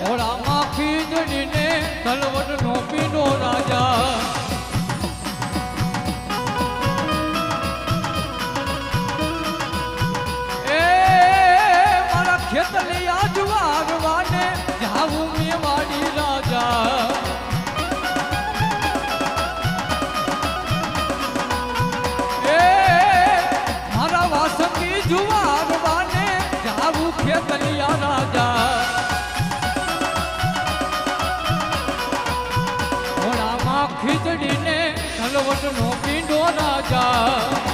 ઘોડામાં ખીજડીને તલવટનો પીનો રાજા ખેતલિયા જુવારવાને જાવું મેવાડી રાજા એ મારા વાસંગી જુવારવાને જાવું ખેતલિયા રાજા ઘોડામાં ખીચડીને તલવટનો પીંડો રાજા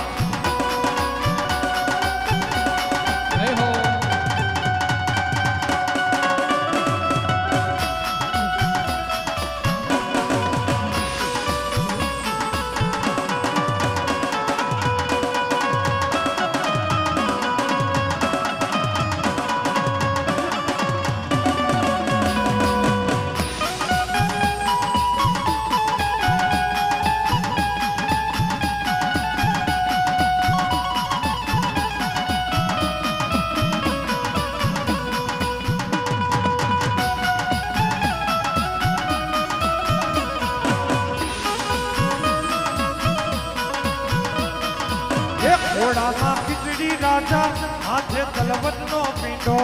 ઘોડામાં ખીચડી રાજા હાથે તલવટનો પીંડો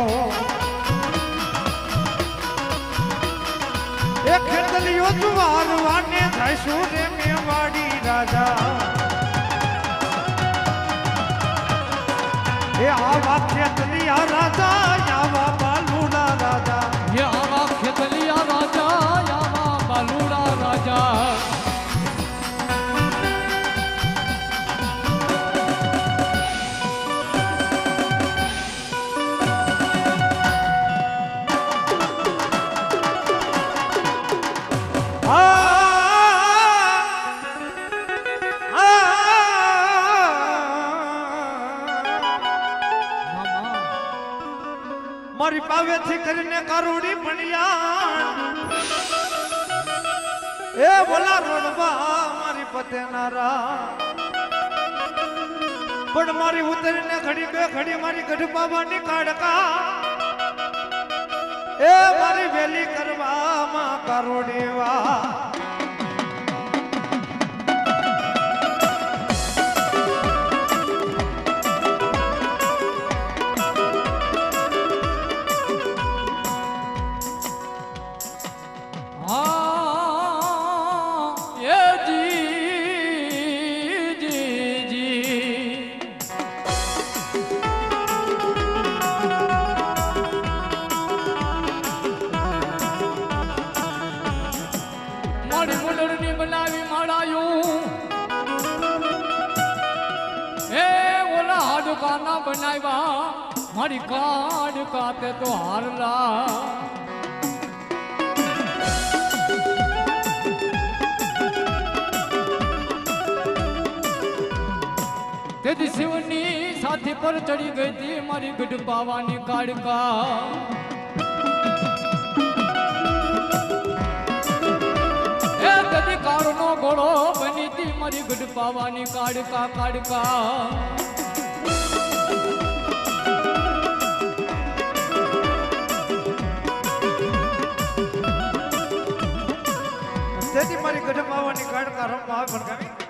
એ ખેતલીઓ જુવારવાને જઈશું રે મેવાડી રાજા એ આવા ખેતલિયા રાજા આવા બાલુડા રાજા એ આવા ખેતલિયા રાજા આવા બાલુડા રાજા મારી પાવેથી કરીને કારુડી ભણિયા એ બોલા રોડવા મારી પતેનારા પણ મારી ઉતરીને ઘડી બે ઘડી મારી ગઢ બાબાની કાડકા એ મારી વેલી કરવામાં કારુડી વા બનાવી માળાયું એ ઓલા હાડકાના બનાવ્યા મારી કાડ કાતે તો હારલા તેથી શિવની સાથી પર ચડી ગઈ હતી મારી ગઢ પાવાની કાડકા કાળનો ઘોડો બની તી મારી ગઢ પાવાની કાડકા કાડકા તેથી મારી ગઢ પાવાની કાડકા રમવા આવે પણ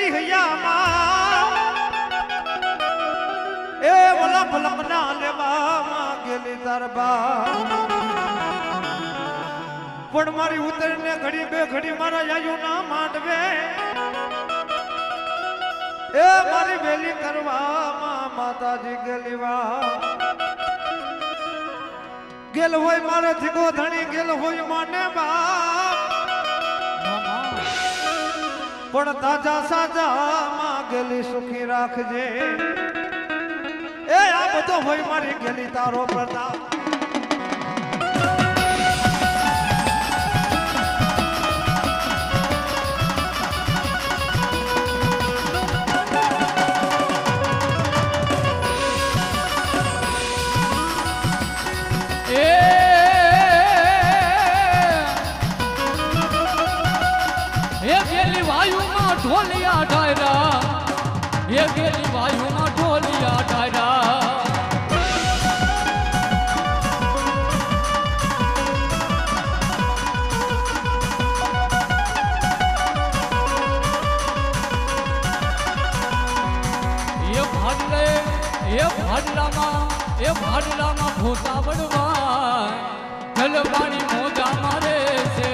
ગઈ હૈયામાં એ વલક વલકના લેવામાં ગેલી તારબા પણ મારી ઉતરને ઘડી બે ઘડી મારા જાયું ના માંડવે એ મારી વેલી કરવામાં માતાજી ગેલીવા ગેલ હોય મારે ધીગો ધણી ગેલ હોય માને બાપ પણ તાજા સાજા માં ગેલી સુખી રાખજે એ આ બધો હોય મારી ગેલી તારો પ્રતાપ ઢોલિયા ડાયરા એ ગેલી વાયુમાં ઢોલિયા ડાયરા એ ભાડલામાં ભૂતા બળવા જલવાણી મોજા મારે છે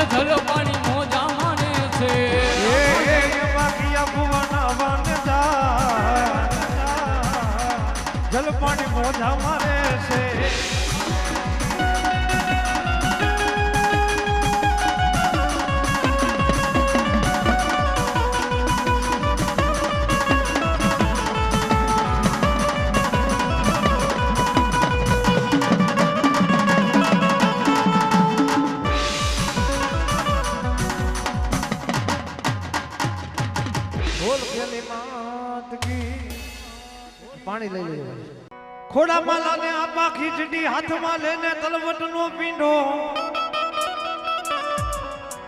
જલ પાણી મોજા માને છે જલ પાણી મોજા મારે છે પાણી લઈ લેજો ખોડામાં લાને આપા ખીચડી હાથમાં લઈને તલવટ નો પીંડો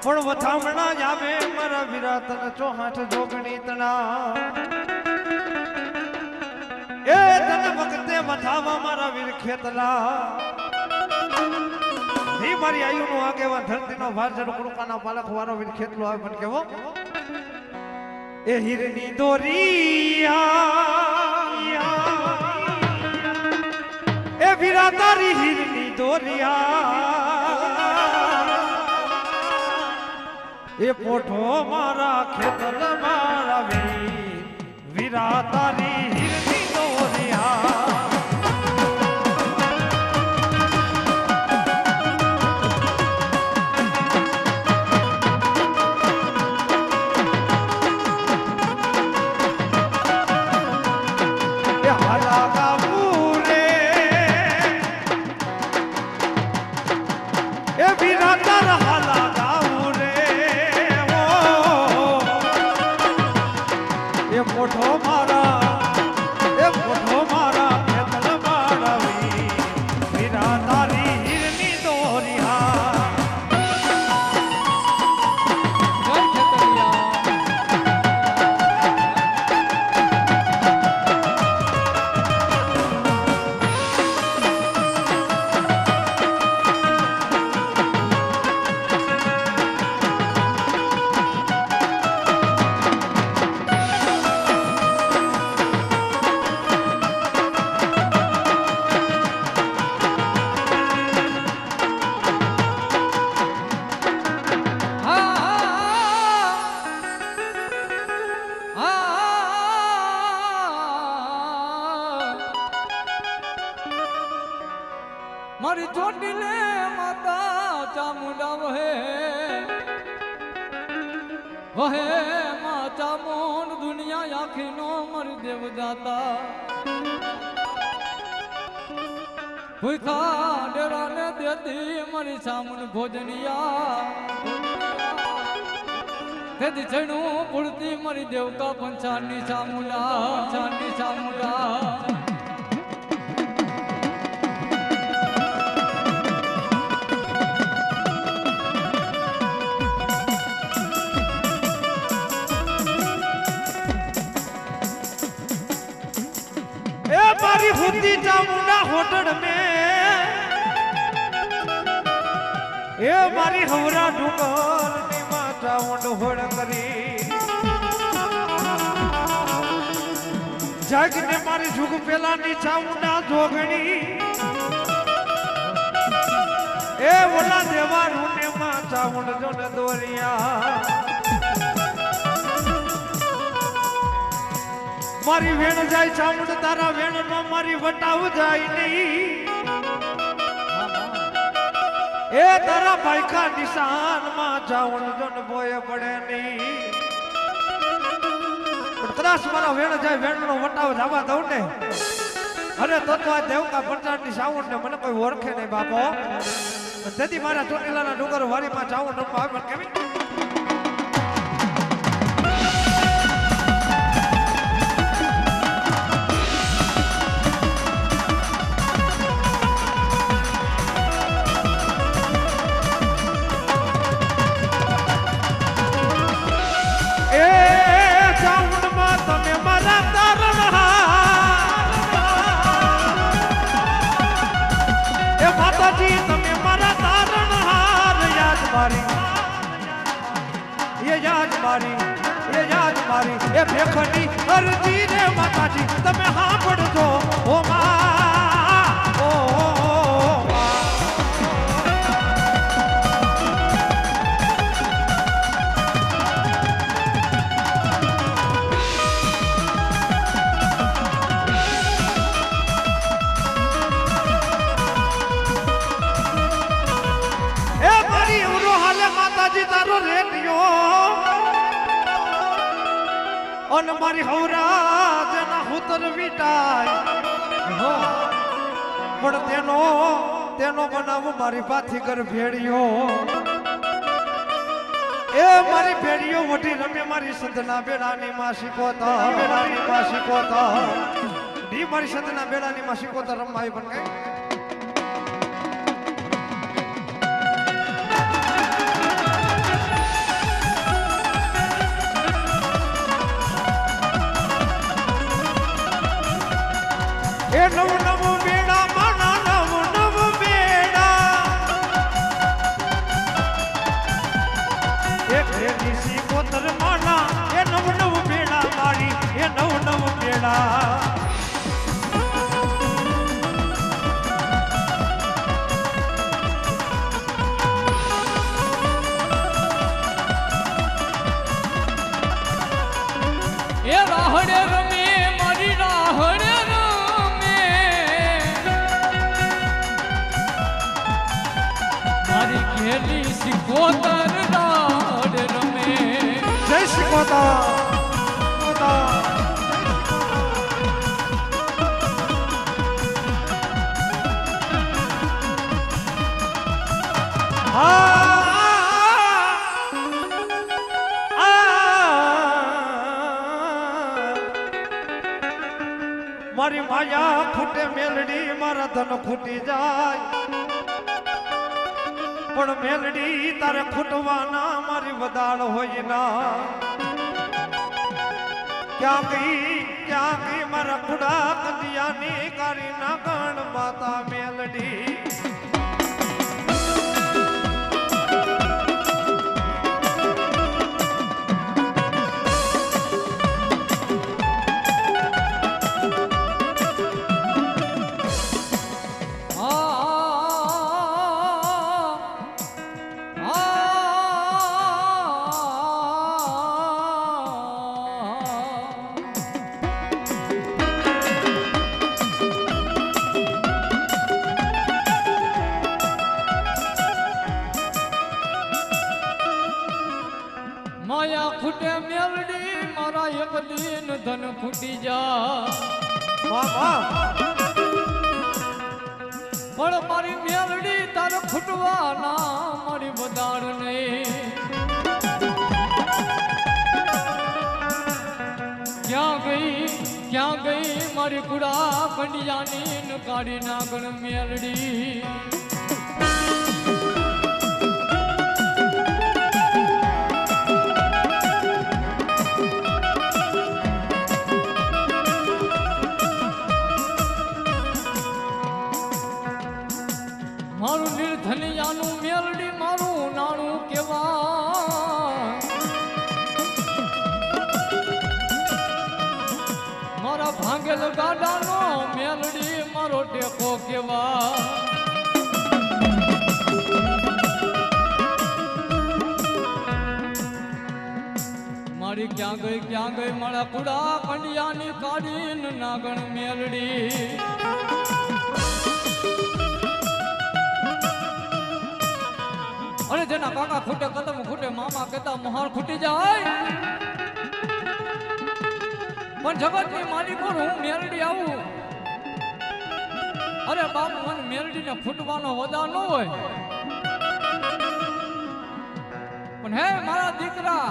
પણ વથામણા જ આવે મારા વિરાતન ચોહાઠ જોગણી તણા એ તને વખતે વધાવા મારા વીર ખેતલા ની મારી આયુ નો આગેવાન ધરતીનો ભારજર કુડકાના પાલક વાળો વીર ખેતલો આવે પણ કેવો એ હીરની દોરિયા એ વીરા તારી હીરની દોરિયા એ પોઠો મારા ખેતર મારા વીરા તારી હીરની દોરિયા મારી ચોટીલે માતા ચામુંડા વહે વહે ના આખીનો મારી દેવદાતા ભૂખા ડેરાને દેતી મારી સામુન ભોજનિયા તેથી છણું પૂરતી મારી દેવકા પંચાની સામુલા मारी हुद्दी चामुंडा होटल में ए मारी हवरा डूंगर नी माता वंड होड़ करी जग ने मारी जुग पेला नी चामुंडा जोगणी ए वला देवा रूने माता वंड जोन दोरिया मारी वेण जाय चामुंड तारा वेण नो मारी वटाव जाय नहीं ए तारा भाई का निशान मां जावण जन बोए पड़े नहीं पण कदाच मारा वेण जाय वेण नो वटाव जावा दઉં ने अरे तो आ देव का पंचाट ની સાવણ ને મને કોઈ ઓળખે નહીં બાપો તેથી મારા ચોટીલાના ડુંગર વાડીમાં જાવણ રમવા આવે કેવી ये याद मारी ये भेखनी अर्जी रे माताजी तमे हाँ पड़जो ओ मां ओ ए मारी उरो हाले माताजी तारो रेडियो और मारी हवरा जना हुतर विटाय पण तेनो बनाव मारी पाथी कर भेड़ियो ए मारी भेड़ियो वटी रमे मारी संतना बेड़ानी मासी कोता डी मारी संतना बेड़ानी मासी कोता रमाई बन गई ए नव नव बेड़ा माना नव नव बेड़ा ए भेड़ी सी कोतर माना ए नव नव बेड़ा मारी ए नव नव बेड़ा ए राहड़े रमे मारी राहड़े खेली सिकोतर डाड रमे जय सिकोता मारी माया फूटे मेलडी मारा धन फूटी जाय पण मेलडी तारे फूटवाना मारी वदाड़ होई ना क्या की मारा खुड़ा कंदिया नी कारी ना गण माता मेलडी મારા એક દિન ધન ખૂટી જા પણ મારી મેલડી તાર ખૂટવાના મારી વધાર નહીં ક્યાં ગઈ મારી કુડા કંડિયાની કાઢી નાગણ મેલડી મારું નિર્ધનિયાનું મેલડી મારું નાણું કેવા મારા ભાંગેલ ગાડાનો મેલડી મારો ટેકો કેવા મારી ક્યાં ગઈ મારા કુડા કંડિયાની કાઢીને નાગણ મેલડી અરે જેના કાકા ખૂટે કદમ ખૂટે મામા કહેતા મહાર ખૂટી જાય પણ જગતની માલિકો હું મેલડી આવું અરે બાપ મને મેલડીને ફૂટવાનો વદા ન હોય પણ હે મારા દીકરા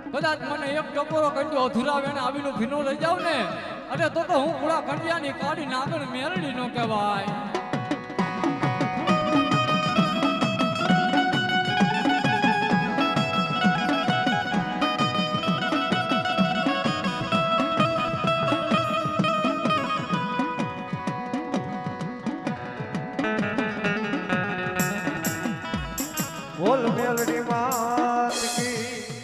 કદાચ મને એક ટકોરો કંડો અધુરાવે ને આવીનો ભીનો લઈ જાવ ને અરે તો હું પૂરા કંડિયાની કાઢી નાગણ મેલડી નો કહેવાય બોલ મેલડી માત કી